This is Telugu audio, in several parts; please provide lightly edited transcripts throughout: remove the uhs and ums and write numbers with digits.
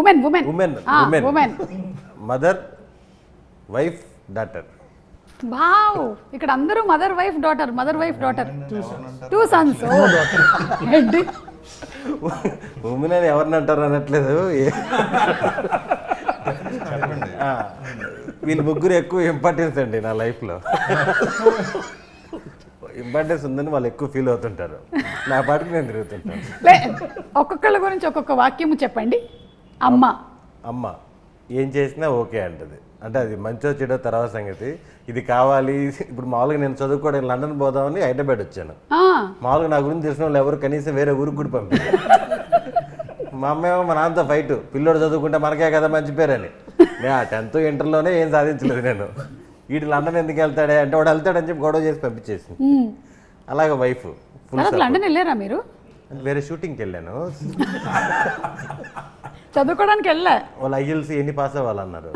Women mother wife daughter. Wow, ఇక్కడ అందరూ మదర్ వైఫ్ డాటర్ 2 sons. ఏంటి ఉమెన్ అని ఎవరిని అంటారు అనట్లేదు. వీళ్ళు ముగ్గురు ఎక్కువ ఇంపార్టెన్స్ అండి నా లైఫ్లో. ఇంపార్టెన్స్ ఉందని వాళ్ళు ఎక్కువ ఫీల్ అవుతుంటారు, నా పాటికి నేను తిరుగుతుంటాను. ఒక్కొక్కళ్ళ గురించి ఒక్కొక్క వాక్యము చెప్పండి. అమ్మ ఏం చేసినా ఓకే అంటది. అంటే అది మంచో చెడో తర్వాత సంగతి. ఇది కావాలి. ఇప్పుడు మామూలుగా నేను చదువుకోవడానికి లండన్ పోదామని హైదరాబాద్ వచ్చాను. మామూలుగా నా గురించి తెలిసిన వాళ్ళు ఎవరు కనీసం వేరే ఊరికి కూడా పంపించారు. మా అమ్మ ఏమో మా నాన్నతో ఫైట్, పిల్లోడు చదువుకుంటే మనకే కదా మంచి పేరని. నేను 10th ఇంటర్లోనే ఏం సాధించలేదు నేను. వీడు లండన్ ఎందుకు వెళ్తాడే అంటే వాడు వెళ్తాడని చెప్పి గొడవ చేసి పంపించేసి. అలాగే వైఫ్ ఫుల్. లండన్ వెళ్ళారా మీరు? వేరే షూటింగ్కి వెళ్ళాను. చదువుకోవడానికి వెళ్ళా. వాళ్ళు ఐఎల్స్ ఎన్ని పాస్ అవ్వాలన్నారు.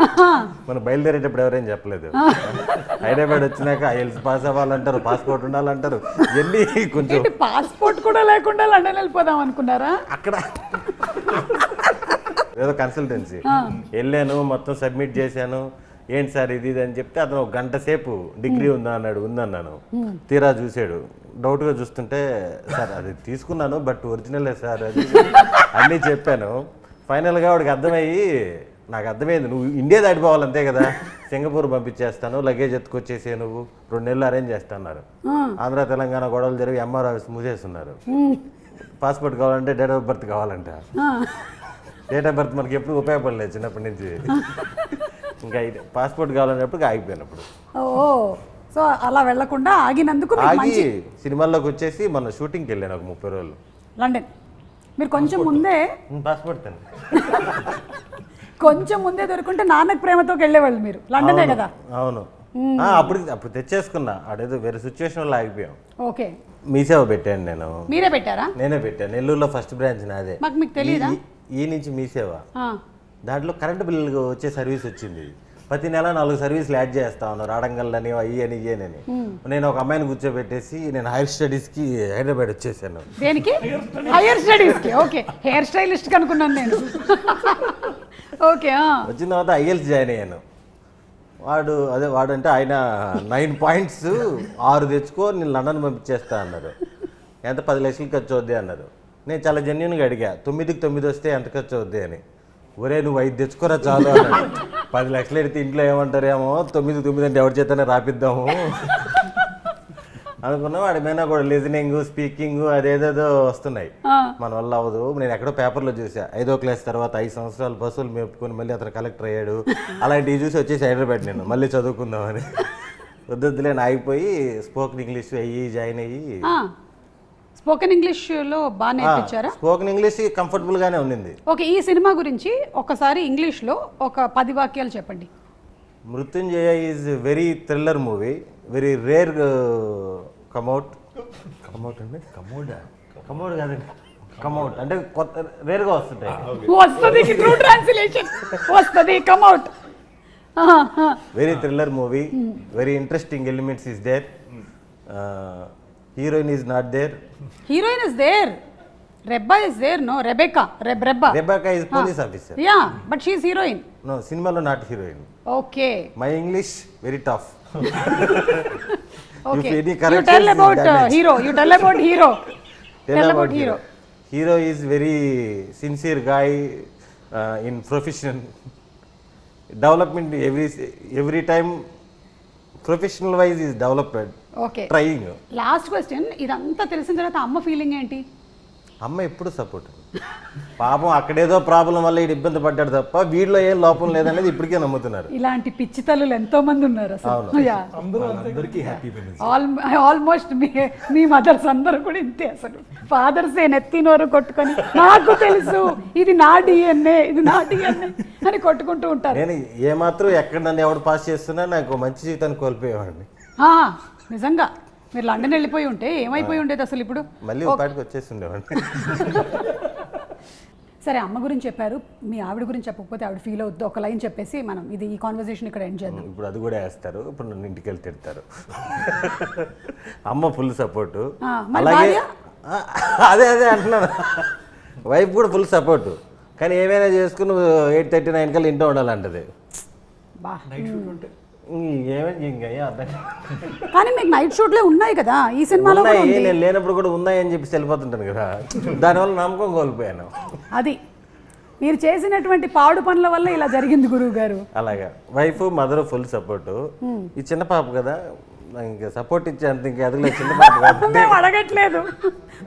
మనం బయలుదేరేటప్పుడు ఎవరేం చెప్పలేదు. హైదరాబాద్ వచ్చినాక ఐఎల్స్ పాస్ అవ్వాలంటారు, పాస్పోర్ట్ ఉండాలంటారు. ఎన్ని కొంచెం పాస్పోర్ట్ కూడా లేకుండా లండన్ వెళ్ళిపోదాం అనుకున్నారా? అక్కడ ఏదో కన్సల్టెన్సీ వెళ్ళాను, మొత్తం సబ్మిట్ చేశాను. ఏంటి సార్ ఇది అని చెప్తే అతను 1 గంట సేపు డిగ్రీ ఉందా అన్నాడు. ఉందన్నాను. తీరా చూసాడు, డౌట్గా చూస్తుంటే సార్ అది తీసుకున్నాను బట్ ఒరిజినలే సార్ అది అన్నీ చెప్పాను. ఫైనల్గా వాడికి అర్థమయ్యి, నాకు అర్థమైంది నువ్వు ఇండియా దాటిపోవాలి అంతే కదా, సింగపూర్ పంపించేస్తాను, లగేజ్ ఎత్తుకొచ్చేసే, నువ్వు 2 నెలలు అరేంజ్ చేస్తున్నారు. ఆంధ్ర తెలంగాణ గొడవలు జరిగి ఎంఆర్ ఆఫీస్ మూసేస్తున్నారు. పాస్పోర్ట్ కావాలంటే డేట్ ఆఫ్ బర్త్ కావాలంట. డేట్ ఆఫ్ బర్త్ మనకి ఎప్పుడు ఉపయోగపడలేదు చిన్నప్పటి నుంచి. ఇంకా పాస్పోర్ట్ కావాలన్నప్పుడు ఆగిపోయినప్పుడు. సో అలా వెళ్లకుండా ఆగినందుకు ఆగి సినిమాల్లోకి వచ్చేసి మన షూటింగ్కి వెళ్ళాను ఒక 30 రోజులు లండన్. మీరు కొంచెం ముందే పాస్పోర్ట్ కొంచెం ముందే దొరుకుంటే నాన్నకు ప్రేమతో వెళ్ళేవాళ్ళు మీరు. లండనే కదా? అవును. అప్పుడు తెచ్చేసుకున్నా. అదేదో వేరే సిచ్యువేషన్ లో ఆగిపోయాం. ఓకే. మీ సేవ పెట్టాను నేను. మీరే పెట్టారా? నేనే పెట్టాను. నెల్లూరులో ఫస్ట్ బ్రాంచ్ నాదే. మీకు తెలియదా? ఈ నుంచి మీ సేవ. దాంట్లో కరెంటు బిల్లు వచ్చే సర్వీస్ వచ్చింది. ప్రతి నెల 4 సర్వీసులు యాడ్ చేస్తా ఉన్నారు. ఆడంగల్లని అయ్యని ఇయ్యనని. నేను ఒక అమ్మాయిని కూర్చోబెట్టేసి నేను హైర్ స్టడీస్కి హైదరాబాద్ వచ్చేసాను. దేనికి? హైయర్ స్టడీస్కి. ఓకే, హెయిర్ స్టైలిస్ట్ అనుకున్నాను నేను. ఓకే. వచ్చిన తర్వాత ఐఎల్స్ జాయిన్ అయ్యాను. వాడు అంటే ఆయన 9 పాయింట్స్ 6 తెచ్చుకో నేను లండన్ పంపించేస్తా అన్నారు. ఎంత 10 లక్షలు ఖర్చు అవుద్ది అన్నారు. నేను చాలా జెన్యున్గా అడిగా, 9కి 9 వస్తే ఎంత ఖర్చు అవుద్ది అని. ఒరే నువ్వు 5 తెచ్చుకోరా చాలు అన్నాడు. 10 లక్షలు ఎడితే ఇంట్లో ఏమంటారేమో, 9 అంటే ఎవరి చేతనే రాపిద్దాము అనుకున్నా. వాడి మీద కూడా లిజనింగ్, స్పీకింగ్ అదేదేదో వస్తున్నాయి. మన వల్ల అవ్వదు. నేను ఎక్కడో పేపర్లో చూసా, 5వ క్లాస్ తర్వాత 5 సంవత్సరాలు బస్సులు మేపుకొని మళ్ళీ అతను కలెక్టర్ అయ్యాడు. అలాంటివి చూసి వచ్చేసి హైదరాబాద్ నేను మళ్ళీ చదువుకుందామని. వద్దులే ఆగిపోయి స్పోకెన్ ఇంగ్లీష్ జాయిన్ అయ్యి. స్పోకెన్ ఇంగ్లీష్లో బాగా నేర్పించారా? స్పోకెన్ ఇంగ్లీష్ కంఫర్టబుల్ గానే ఉంది. ఓకే, ఈ సినిమా గురించి ఒకసారి ఇంగ్లీష్లో ఒక 10 వాక్యాలు చెప్పండి. Mrityunjaya is very thriller movie, very rare come out అండి. కమౌట్ కాదండి, కమౌట్ అంటే కొత్త రేర్గా వస్తుంటాయి. Come out. Very thriller movie, very interesting elements is there. Heroine is not there. Heroine is there. Rebecca is there, no? Rebecca is police officer. Yeah, but she is heroine. No, cinema lo not heroine. Okay. My English very tough. Okay. You tell about hero. Tell about hero. Hero is very sincere guy in profession. Development every time professional wise is developed. Okay, trying. Last question, ఇదంతా తెలిసిన తర్వాత అమ్మ ఫీలింగ్ ఏంటి? అమ్మ ఎప్పుడు సపోర్ట్. పాపం అక్కడేదో ప్రాబ్లం వల్ల వీడు ఇబ్బంది పడ్డాడు తప్ప వీడిలో ఏం లోపం లేదనేది ఇప్పటికే నమ్ముతున్నారు. ఇలాంటి పిచ్చి తల్లులు ఎంతో మంది ఉన్నారు అసలు. ఆల్మోస్ట్ మీ మదర్స్ అందరూ కూడా ఇంతే. అసలు ఫాదర్స్ నెత్తినోరు కొట్టుకొని నాకు తెలుసు ఇది నా డిఎన్ఏ అని కొట్టుకుంటూ ఉంటారు. నేను ఏమాత్రం ఎక్కడ నన్ను ఎవడు పాస్ చేస్తున్నా నాకు మంచి జీవితాన్ని కోల్పోయేవాడిని. నిజంగా మీరు లండన్ వెళ్ళిపోయి ఉంటే ఏమైపోయి ఉండేది అసలు? ఇప్పుడు మళ్ళీ పాటికి వచ్చేసి ఉండేవాడిని. సరే, అమ్మ గురించి చెప్పారు, మీ ఆవిడ గురించి చెప్పకపోతే ఆవిడ ఫీల్ అవుద్దు. ఒక లైన్ చెప్పేసి మనం ఈ కాన్వర్సేషన్ ఇక్కడ ఎండ్ చేద్దాం. ఇప్పుడు అది కూడా వేస్తారు. ఇప్పుడు నన్ను ఇంటికి వెళ్ళి తిడతారు. అమ్మ ఫుల్ సపోర్టు. అలాగే అదే అంటున్నాను, వైఫ్ కూడా ఫుల్ సపోర్టు. కానీ ఏమైనా చేసుకుని 8:30 కల్లా ఇంట్లో ఉండాలంటది. బా ఏమైనా ఇంకా ఏం అర్థం కాదు. కానీ మీకు నైట్ షూట్లే ఉన్నాయి కదా ఈ సినిమాలో కూడా ఉన్నాయి, ఉంది. నేను లేనప్పుడు కూడా ఉన్నాయని చెప్పి వెళ్ళిపోతుంటాను కదా, దానివల్ల నమ్మకం కోల్పోయాను. అది మీరు చేసినటువంటి పాడు పనుల వల్ల ఇలా జరిగింది గురువు గారు. అలాగా వైఫ్ మదర్ ఫుల్ సపోర్ట్. ఈ చిన్న పాప కదా ఇంకా సపోర్ట్ ఇచ్చేంత ఇంకా ఎదగలేదు. చిన్న పాప కాదు మేము అడగట్లేదు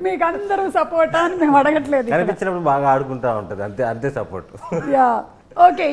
మీకు అందరూ సపోర్ట్ అని మేము అడగట్లేదు. కనిపించినప్పుడు బాగా ఆడుకుంటా ఉంటది, అంతే అంతే సపోర్ట్. Yeah okay.